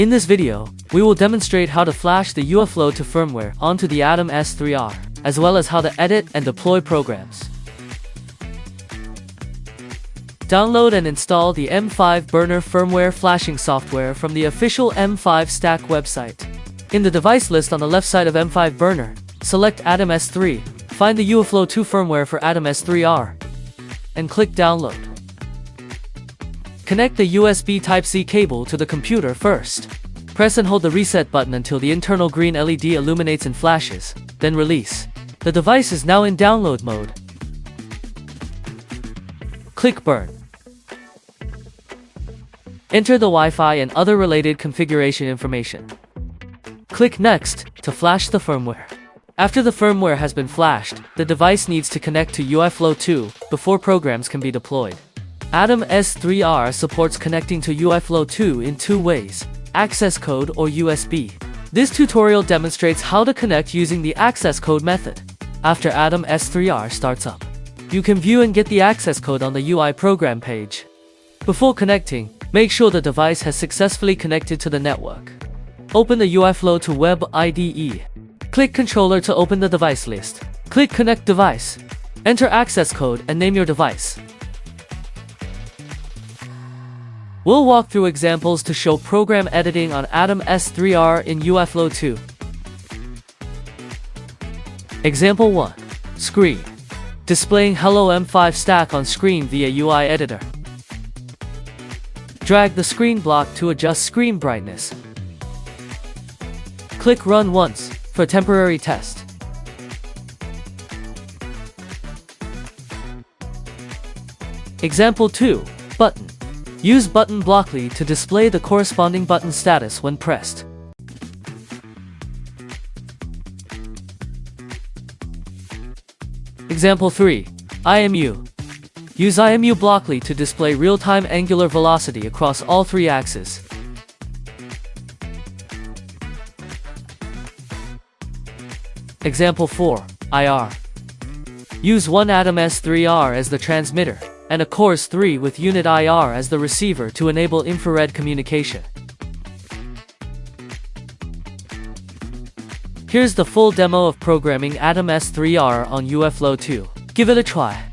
In this video, we will demonstrate how to flash the UIFlow to firmware onto the AtomS3R, as well as how to edit and deploy programs. Download and install the M5 Burner firmware flashing software from the official M5 Stack website. In the device list on the left side of M5 Burner, select AtomS3, find the UIFlow 2 firmware for AtomS3R, and click Download. Connect the USB Type-C cable to the computer first. Press and hold the reset button until the internal green LED illuminates and flashes, then release. The device is now in download mode. Click Burn. Enter the Wi-Fi and other related configuration information. Click Next to flash the firmware. After the firmware has been flashed, the device needs to connect to UIFlow 2 before programs can be deployed. AtomS3R supports connecting to UIFlow 2 in two ways: access code or USB. This tutorial demonstrates how to connect using the access code method. After AtomS3R starts up, you can view and get the access code on the UI program page. Before connecting, make sure the device has successfully connected to the network. Open the UIFlow to Web IDE. Click Controller to open the device list. Click Connect Device. Enter access code and name your device. We'll walk through examples to show program editing on AtomS3R in UIFlow 2. Example 1. Screen. Displaying Hello M5 Stack on screen via UI Editor. Drag the screen block to adjust screen brightness. Click Run once for temporary test. Example 2. Button. Use button blockly to display the corresponding button status when pressed. Example 3. IMU. Use IMU blockly to display real-time angular velocity across all three axes. Example 4. IR. Use one AtomS3R as the transmitter, and a Course 3 with unit IR as the receiver to enable infrared communication. Here's the full demo of programming AtomS3R on UIFlow 2. Give it a try.